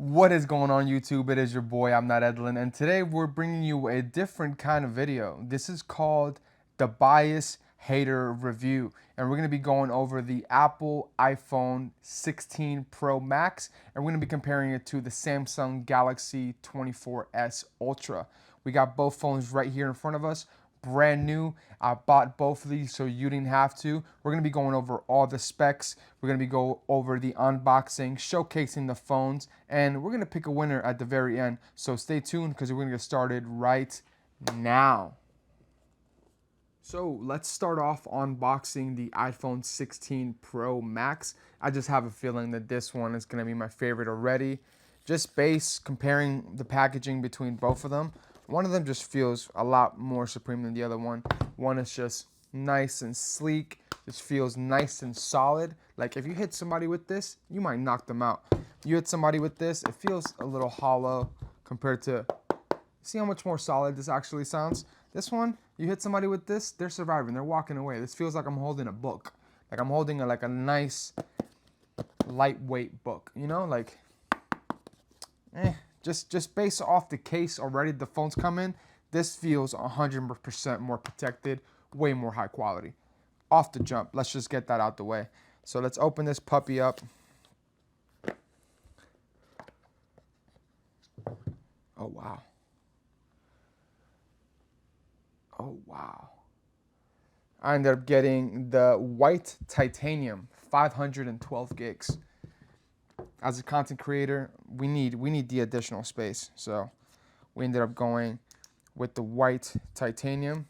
What is going on YouTube? It is your boy, ImNotEdlen, and today we're bringing you a different kind of video. This is called the Bias Hater Review, and we're going to be going over the Apple iPhone 16 Pro Max, and we're going to be comparing it to the Samsung Galaxy 24S Ultra. We got both phones right here in front of us. Brand new. I bought both of these so you didn't have to. We're going to be going over all the specs. We're going to be going over the unboxing, showcasing the phones, and we're going to pick a winner at the very end. So stay tuned because we're going to get started right now. So let's start off unboxing the iPhone 16 Pro Max. I just have a feeling that this one is going to be my favorite already. Just comparing the packaging between both of them. One of them just feels a lot more supreme than the other one. One is just nice and sleek. Just feels nice and solid. Like if you hit somebody with this, you might knock them out. You hit somebody with this, it feels a little hollow compared to, see how much more solid this actually sounds? This one, you hit somebody with this, they're surviving, they're walking away. This feels like I'm holding a book. Like I'm holding like a nice, lightweight book, you know? Like, just based off the case already the phones come in, this feels 100% more protected, way more high quality. Off the jump, let's just get that out the way. So let's open this puppy up. Oh, wow. Oh, wow. I ended up getting the white titanium, 512 gigs. As a content creator, we need the additional space. So we ended up going with the white titanium.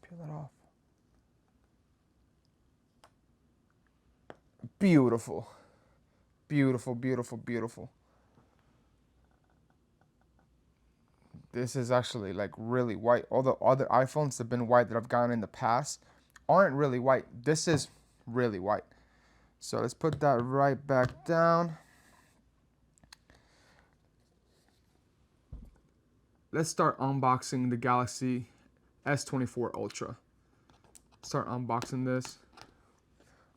Peel that off. Beautiful. Beautiful, beautiful, beautiful. This is actually like really white. All the other iPhones that have been white that I've gotten in the past aren't really white. This is really white. So let's put that right back down. Let's start unboxing the Galaxy S24 Ultra. Start unboxing this.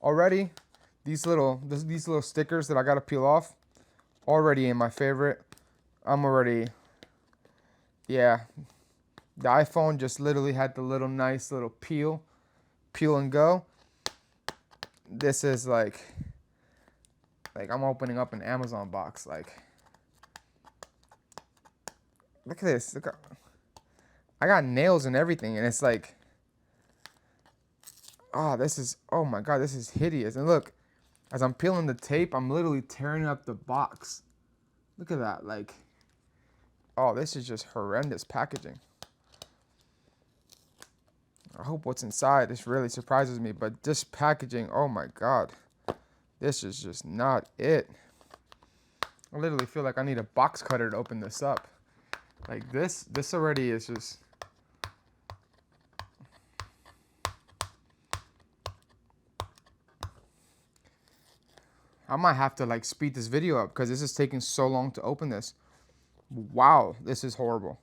Already, these little stickers that I gotta peel off, already in my favorite. I'm already, yeah. The iPhone just literally had the little nice little peel and go. This is like I'm opening up an Amazon box. Like, look at this. Look, I got nails and everything, and it's like, oh, this is, oh my God, this is hideous. And look, as I'm peeling the tape, I'm literally tearing up the box. Look at that. Like, oh, this is just horrendous packaging. I hope what's inside, this really surprises me, but this packaging, oh my God, this is just not it. I literally feel like I need a box cutter to open this up. Like this already is just, I might have to like speed this video up because this is taking so long to open this. Wow, this is horrible.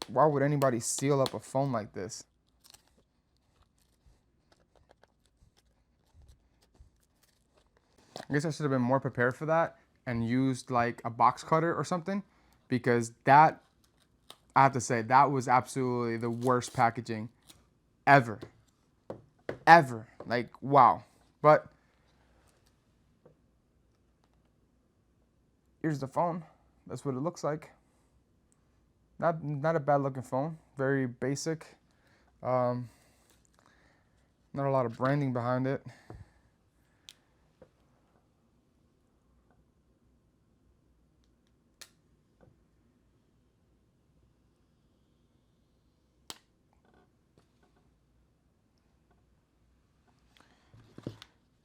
Why would anybody seal up a phone like this? I guess I should have been more prepared for that and used like a box cutter or something, because that, I have to say, that was absolutely the worst packaging ever. Ever. Like, wow. But here's the phone. That's what it looks like. Not a bad looking phone. Very basic. Not a lot of branding behind it.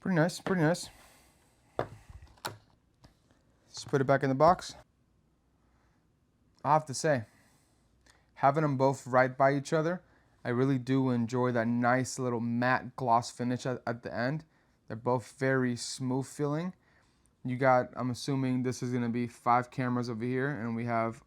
Pretty nice, pretty nice. Let's put it back in the box. I have to say, having them both right by each other, I really do enjoy that nice little matte gloss finish at the end. They're both very smooth feeling. You got, I'm assuming this is gonna be 5 cameras over here, and we have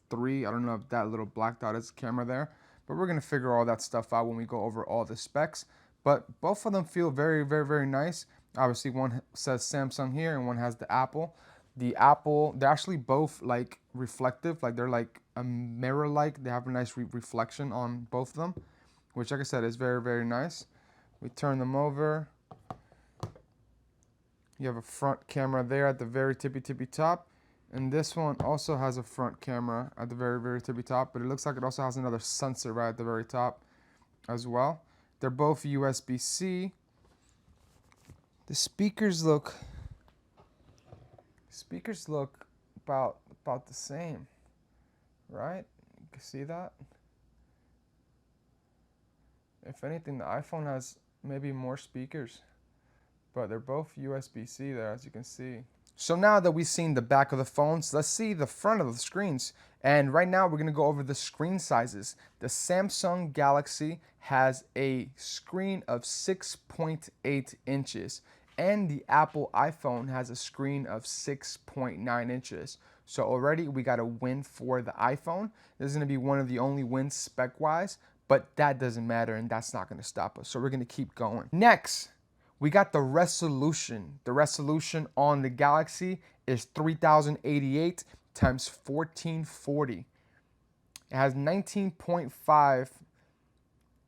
3. I don't know if that little black dot is a camera there, but we're gonna figure all that stuff out when we go over all the specs. But both of them feel very, very, very nice. Obviously, one says Samsung here and one has the Apple. The Apple, they're actually both like reflective, like they're like a mirror-like. They have a nice reflection on both of them, which, like I said, is very, very nice. We turn them over. You have a front camera there at the very tippy top. And this one also has a front camera at the very, very tippy top, but it looks like it also has another sensor right at the very top as well. They're both USB-C. The speakers look about the same, right? You can see that. If anything, the iPhone has maybe more speakers, but they're both USB-C there, as you can see. So now that we've seen the back of the phones, let's see the front of the screens. And right now we're going to go over the screen sizes. The Samsung Galaxy has a screen of 6.8 inches and the Apple iPhone has a screen of 6.9 inches. So already we got a win for the iPhone. This is going to be one of the only wins spec-wise, but that doesn't matter and that's not going to stop us. So we're going to keep going. Next, we got the resolution. The resolution on the Galaxy is 3088 times 1440. It has 19.5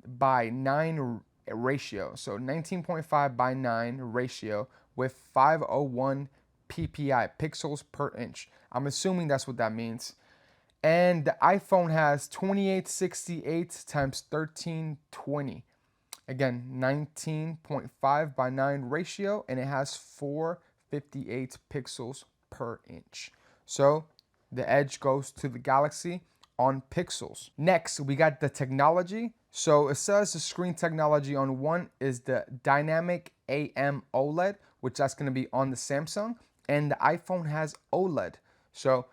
by 9 ratio. So 19.5 by 9 ratio with 501 ppi, pixels per inch. I'm assuming that's what that means. And the iPhone has 2868 times 1320. Again, 19.5 by 9 ratio, and it has 458 pixels per inch. So the edge goes to the Galaxy on pixels. Next, we got the technology. So it says the screen technology on one is the dynamic AM OLED, which that's going to be on the Samsung, and the iPhone has OLED. So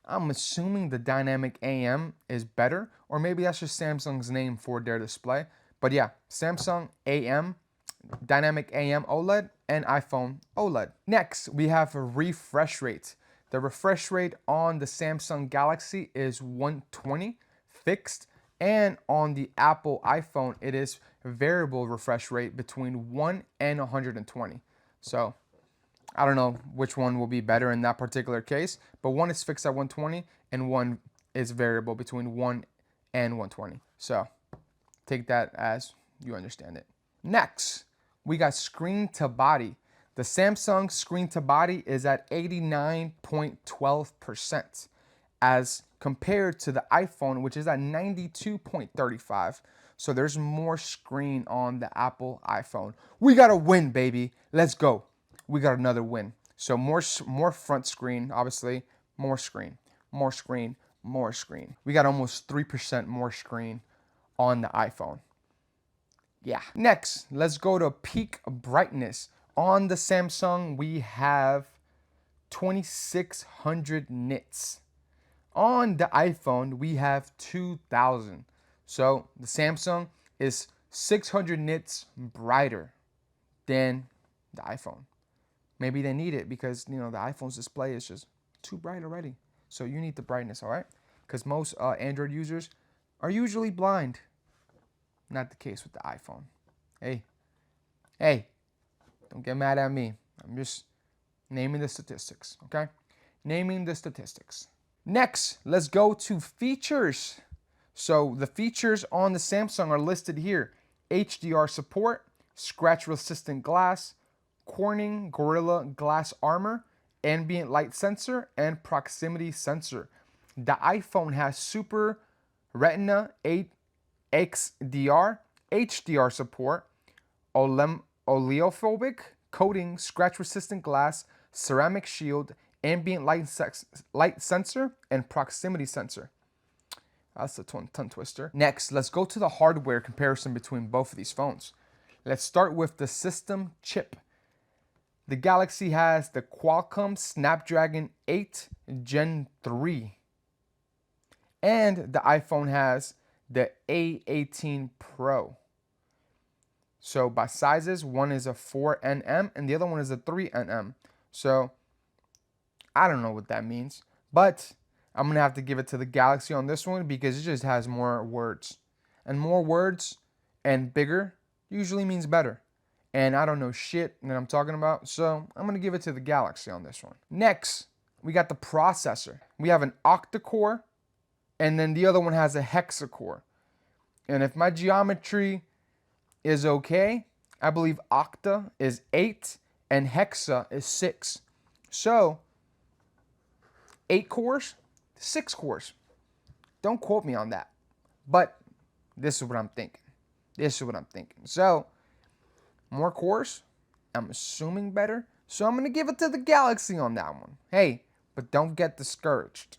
I'm assuming the dynamic AM is better, or maybe that's just Samsung's name for their display. But yeah, Samsung AM, dynamic AM OLED, and iPhone OLED. Next, we have a refresh rate. The refresh rate on the Samsung Galaxy is 120 fixed, and on the Apple iPhone, it is variable refresh rate between 1 and 120. So I don't know which one will be better in that particular case, but one is fixed at 120 and one is variable between 1 and 120. So take that as you understand it. Next, we got screen to body. The Samsung screen to body is at 89.12% as compared to the iPhone, which is at 92.35%. So there's more screen on the Apple iPhone. We got a win, baby. Let's go. We got another win. So more front screen, obviously, more screen, more screen, more screen. We got almost 3% more screen on the iPhone. Yeah. Next, let's go to peak brightness. On the Samsung, we have 2600 nits. On the iPhone, we have 2000. So the Samsung is 600 nits brighter than the iPhone. Maybe they need it because, the iPhone's display is just too bright already. So you need the brightness, all right? Because most Android users are usually blind. Not the case with the iPhone. Hey, don't get mad at me. I'm just naming the statistics, okay? Naming the statistics. Next, let's go to features. So the features on the Samsung are listed here. HDR support, scratch-resistant glass, Corning Gorilla Glass Armor, ambient light sensor, and proximity sensor. The iPhone has Super Retina 8 XDR, HDR support, oleophobic coating, scratch-resistant glass, ceramic shield, ambient light sensor, and proximity sensor. That's a tongue twister. Next, let's go to the hardware comparison between both of these phones. Let's start with the system chip. The Galaxy has the Qualcomm Snapdragon 8 Gen 3. And the iPhone has the A18 Pro. So by sizes, one is a 4nm and the other one is a 3nm. So I don't know what that means, but I'm going to have to give it to the Galaxy on this one because it just has more words. And more words and bigger usually means better. and I don't know shit that I'm talking about, so I'm gonna give it to the Galaxy on this one. Next, we got the processor. We have an octa-core, and then the other one has a hexa-core. And if my geometry is okay, I believe octa is 8 and hexa is 6. So 8 cores, 6 cores. Don't quote me on that, but this is what I'm thinking. This is what I'm thinking. So more cores, I'm assuming better. So I'm gonna give it to the Galaxy on that one. Hey, but don't get discouraged.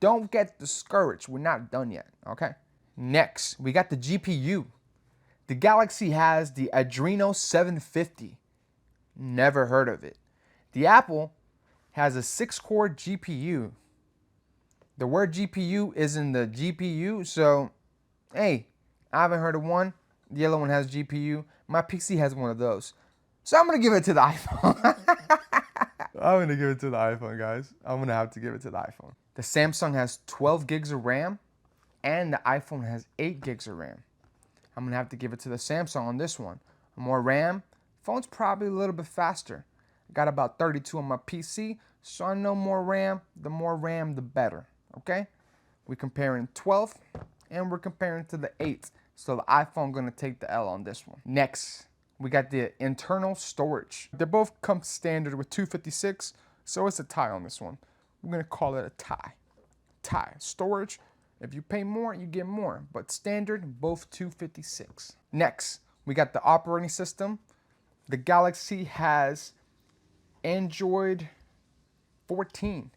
Don't get discouraged. We're not done yet, okay? Next, we got the GPU. The Galaxy has the Adreno 750. Never heard of it. The Apple has a 6-core GPU. The word GPU is in the GPU, so hey, I haven't heard of one. The other one has GPU. My PC has one of those. So I'm gonna give it to the iPhone. I'm gonna give it to the iPhone, guys. I'm gonna have to give it to the iPhone. The Samsung has 12 gigs of RAM, and the iPhone has 8 gigs of RAM. I'm gonna have to give it to the Samsung on this one. More RAM, phone's probably a little bit faster. I got about 32 on my PC, so I know more RAM. The more RAM, the better, okay? We're comparing 12, and we're comparing to the 8. So the iPhone gonna take the L on this one. Next, we got the internal storage. They both come standard with 256, so it's a tie on this one. We're gonna call it a tie. Tie. Storage, if you pay more, you get more, but standard, both 256. Next, we got the operating system. The Galaxy has Android 14,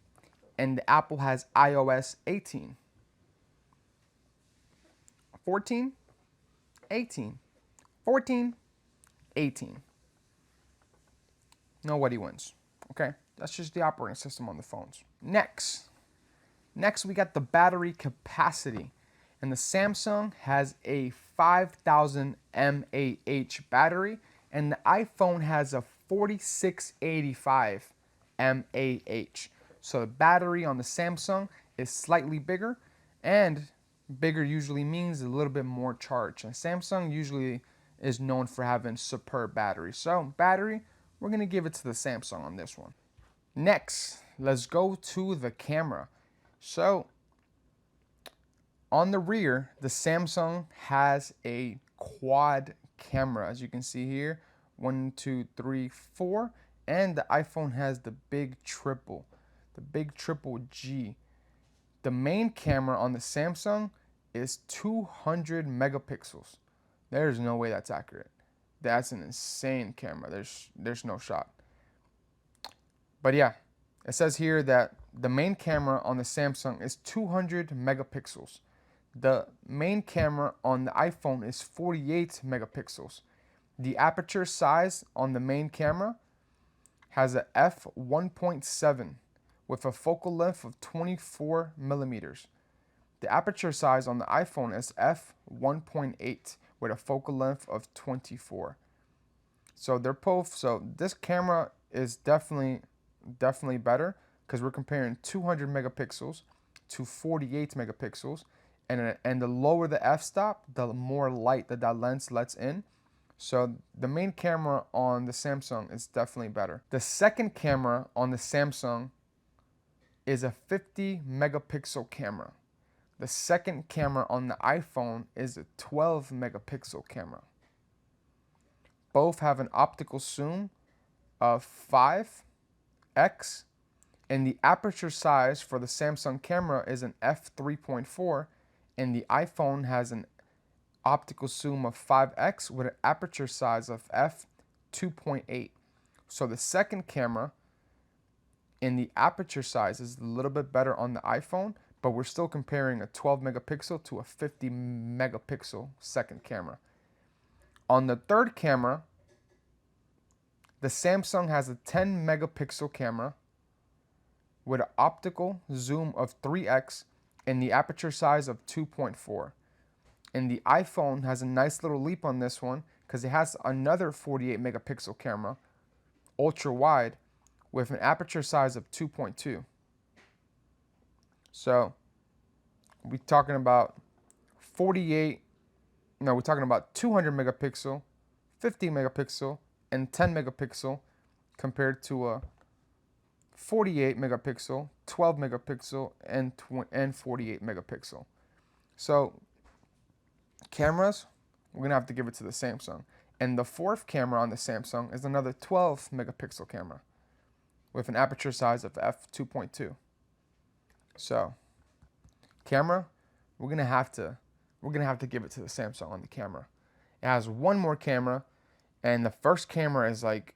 and the Apple has iOS 18. 14, 18. 14, 18. Nobody wins, okay? That's just the operating system on the phones. Next, we got the battery capacity. And the Samsung has a 5000 mAh battery, and the iPhone has a 4685 mAh. So the battery on the Samsung is slightly bigger, and bigger usually means a little bit more charge. And Samsung usually is known for having superb battery. So battery, we're gonna give it to the Samsung on this one. Next, let's go to the camera. So on the rear, the Samsung has a quad camera, as you can see here, 1, 2, 3, 4, and the iPhone has the big triple G. The main camera on the Samsung is 200 megapixels. There's no way that's accurate. That's an insane camera. There's no shot. But yeah, it says here that the main camera on the Samsung is 200 megapixels. The main camera on the iPhone is 48 megapixels. The aperture size on the main camera has a f1.7 with a focal length of 24 millimeters. The aperture size on the iPhone is f1.8 with a focal length of 24. So they're both, so this camera is definitely better because we're comparing 200 megapixels to 48 megapixels. And the lower the f-stop, the more light that lens lets in. So the main camera on the Samsung is definitely better. The second camera on the Samsung is a 50 megapixel camera. The second camera on the iPhone is a 12 megapixel camera. Both have an optical zoom of 5x, and the aperture size for the Samsung camera is an f3.4, and the iPhone has an optical zoom of 5x with an aperture size of f2.8. So the second camera in the aperture size is a little bit better on the iPhone, but we're still comparing a 12 megapixel to a 50 megapixel second camera. On the third camera, the Samsung has a 10 megapixel camera with an optical zoom of 3x and the aperture size of 2.4. And the iPhone has a nice little leap on this one because it has another 48 megapixel camera, ultra wide, with an aperture size of 2.2. So we're talking about 200 megapixel, 50 megapixel and 10 megapixel compared to a 48 megapixel, 12 megapixel, and 48 megapixel. So cameras, we're gonna have to give it to the Samsung. And the fourth camera on the Samsung is another 12 megapixel camera with an aperture size of f2.2. So camera, we're gonna have to give it to the Samsung on the camera. It has one more camera, and the first camera is like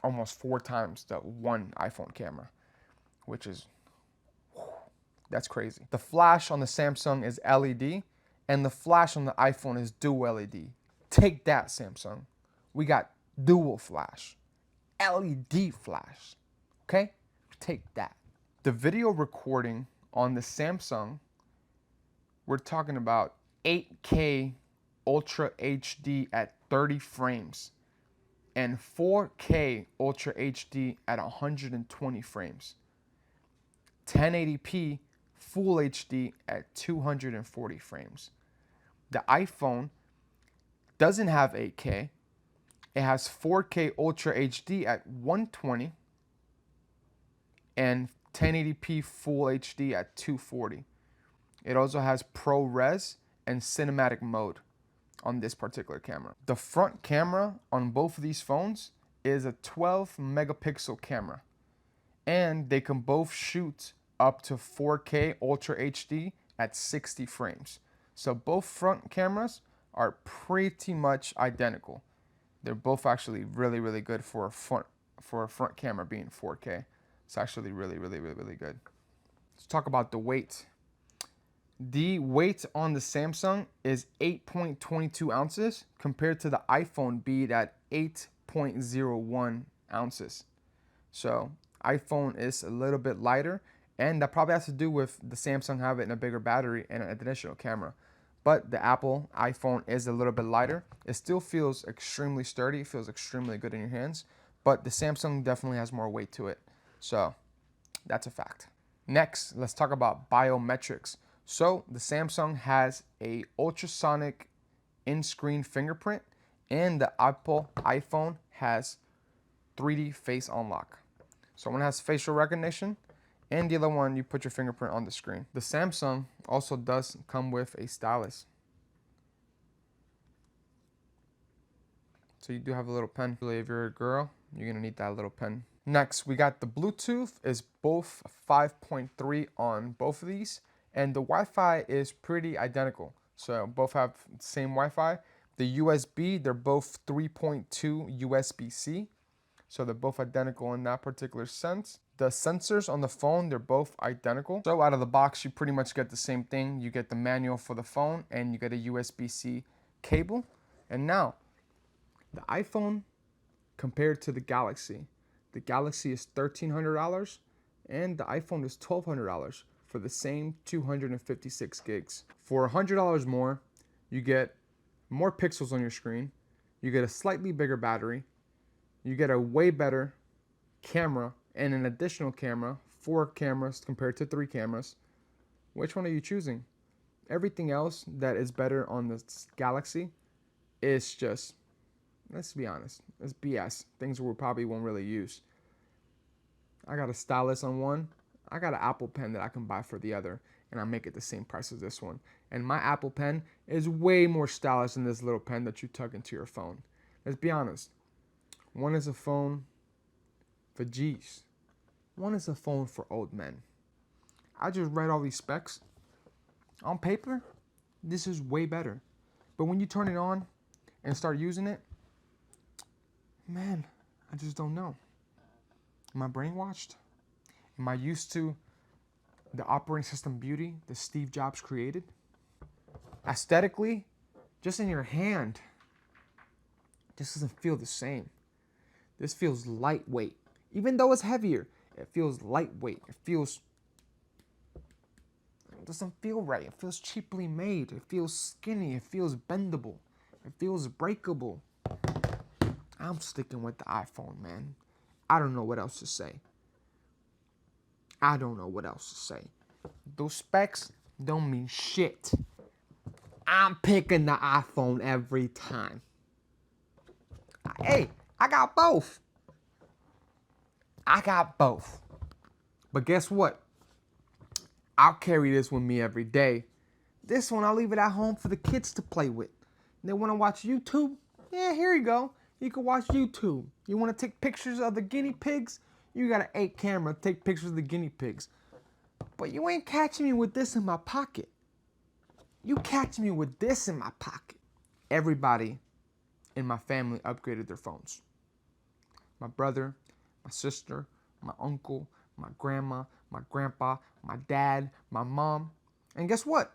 almost 4 times the one iPhone camera, which is, that's crazy. The flash on the Samsung is LED, and the flash on the iPhone is dual LED. Take that, Samsung. We got dual flash, LED flash, okay? Take that. The video recording on the Samsung, we're talking about 8K Ultra HD at 30 frames and 4K Ultra HD at 120 frames. 1080p Full HD at 240 frames. The iPhone doesn't have 8K. It has 4K Ultra HD at 120 and 1080p Full HD at 240. It also has ProRes and cinematic mode on this particular camera. The front camera on both of these phones is a 12 megapixel camera, and they can both shoot up to 4K Ultra HD at 60 frames. So both front cameras are pretty much identical. They're both actually really, really good for a front camera being 4K. It's actually really, really, really, really good. Let's talk about the weight. The weight on the Samsung is 8.22 ounces compared to the iPhone being at 8.01 ounces. So iPhone is a little bit lighter, and that probably has to do with the Samsung having a bigger battery and an additional camera. But the Apple iPhone is a little bit lighter. It still feels extremely sturdy. It feels extremely good in your hands. But the Samsung definitely has more weight to it. So that's a fact. Next, let's talk about biometrics. So the Samsung has a ultrasonic in-screen fingerprint, and the Apple iPhone has 3D face unlock. So one has facial recognition, and the other one, you put your fingerprint on the screen. The Samsung also does come with a stylus. So you do have a little pen. If you're a girl, you're gonna need that little pen. Next, we got the Bluetooth is both 5.3 on both of these, and the Wi-Fi is pretty identical. So both have the same Wi-Fi. The USB, they're both 3.2 USB-C. So they're both identical in that particular sense. The sensors on the phone, they're both identical. So out of the box, you pretty much get the same thing. You get the manual for the phone, and you get a USB-C cable. And now, the iPhone compared to the Galaxy is $1,300, and the iPhone is $1,200 for the same 256 gigs. For $100 more, you get more pixels on your screen, you get a slightly bigger battery, you get a way better camera and an additional camera, 4 cameras compared to 3 cameras. Which one are you choosing? Everything else that is better on the Galaxy is just, let's be honest, it's BS. Things we probably won't really use. I got a stylus on one. I got an Apple Pen that I can buy for the other, and I make it the same price as this one. And my Apple Pen is way more stylish than this little pen that you tuck into your phone. Let's be honest. One is a phone for G's. One is a phone for old men. I just read all these specs. On paper, this is way better. But when you turn it on and start using it, man, I just don't know. Am I brainwashed? Am I used to the operating system beauty that Steve Jobs created? Aesthetically, just in your hand, this doesn't feel the same. This feels lightweight. Even though it's heavier, it feels lightweight. It doesn't feel right. It feels cheaply made. It feels skinny. It feels bendable. It feels breakable. I'm sticking with the iPhone, man. I don't know what else to say. Those specs don't mean shit. I'm picking the iPhone every time. Hey, I got both. I got both. But guess what? I'll carry this with me every day. This one, I'll leave it at home for the kids to play with. They want to watch YouTube? Yeah, here you go. You can watch YouTube. You want to take pictures of the guinea pigs? You got an 8 camera to take pictures of the guinea pigs. But you ain't catching me with this in my pocket. You catch me with this in my pocket. Everybody in my family upgraded their phones. My brother, my sister, my uncle, my grandma, my grandpa, my dad, my mom. And guess what?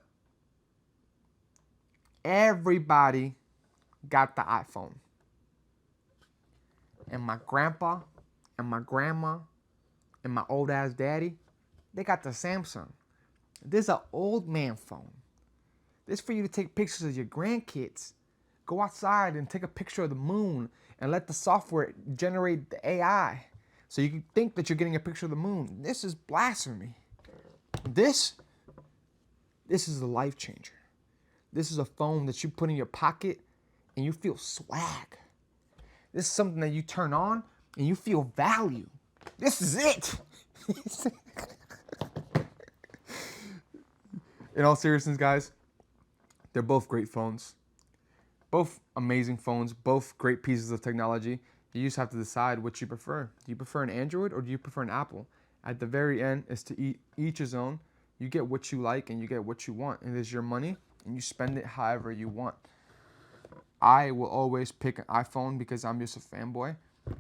Everybody got the iPhone. And my grandpa and my grandma and my old ass daddy, they got the Samsung. This is an old man phone. This is for you to take pictures of your grandkids. Go outside and take a picture of the moon and let the software generate the AI so you can think that you're getting a picture of the moon. This is blasphemy. This is a life changer. This is a phone that you put in your pocket and you feel swag. This is something that you turn on and you feel value. This is it. In all seriousness, guys, they're both great phones. Both amazing phones, both great pieces of technology. You just have to decide what you prefer. Do you prefer an Android or do you prefer an Apple? At the very end, it's to each his own. You get what you like and you get what you want. It is your money and you spend it however you want. I will always pick an iPhone because I'm just a fanboy,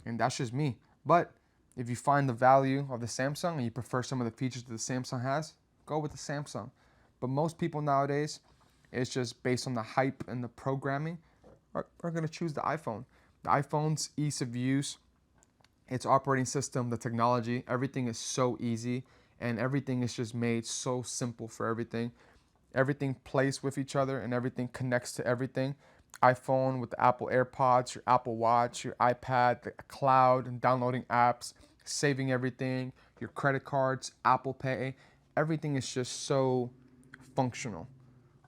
and that's just me. But if you find the value of the Samsung and you prefer some of the features that the Samsung has, go with the Samsung. But most people nowadays, it's just based on the hype and the programming, are going to choose the iPhone. The iPhone's ease of use, its operating system, the technology, everything is so easy, and everything is just made so simple for everything. Everything plays with each other and everything connects to everything. iPhone with the Apple AirPods, your Apple Watch, your iPad, the cloud, and downloading apps, saving everything, your credit cards, Apple Pay. Everything is just so functional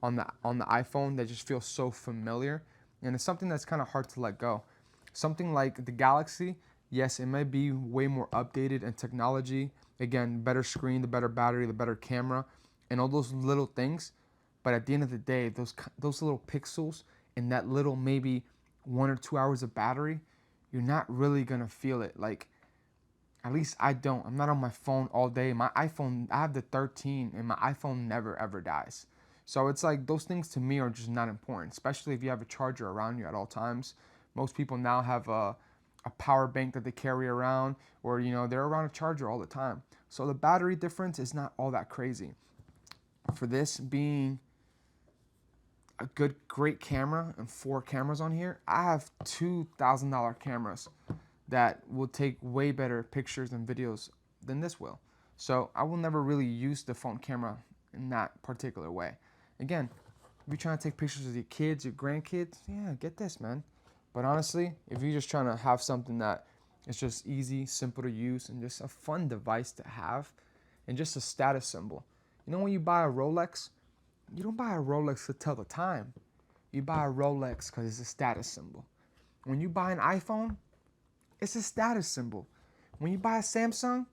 on the iPhone that just feels so familiar. And it's something that's kind of hard to let go. Something like the Galaxy, yes, it may be way more updated in technology. Again, better screen, the better battery, the better camera, and all those little things. But at the end of the day, those little pixels and that little maybe 1 or 2 hours of battery, you're not really gonna feel it. Like, at least I don't. I'm not on my phone all day. My iPhone, I have the 13 and my iPhone never ever dies. So it's like those things to me are just not important, especially if you have a charger around you at all times. Most people now have a power bank that they carry around, or they're around a charger all the time. So the battery difference is not all that crazy. For this being a great camera and 4 cameras on here, I have $2,000 cameras that will take way better pictures and videos than this will. So I will never really use the phone camera in that particular way. Again, if you're trying to take pictures of your kids, your grandkids, yeah, get this, man. But honestly, if you're just trying to have something that is just easy, simple to use, and just a fun device to have, and just a status symbol. When you buy a Rolex, you don't buy a Rolex to tell the time. You buy a Rolex because it's a status symbol. When you buy an iPhone, it's a status symbol. When you buy a Samsung,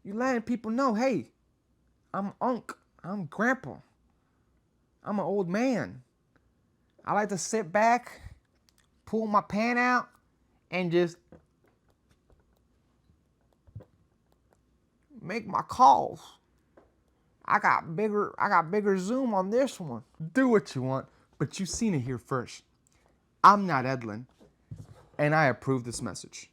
you're letting people know, hey, I'm Unc, I'm Grandpa, I'm an old man. I like to sit back, pull my pen out, and just make my calls. I got bigger zoom on this one. Do what you want, but you've seen it here first. I'm not Edlen, and I approve this message.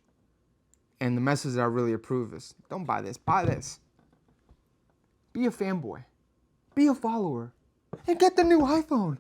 And the message that I really approve is, don't buy this, buy this. Be a fanboy, be a follower, and get the new iPhone.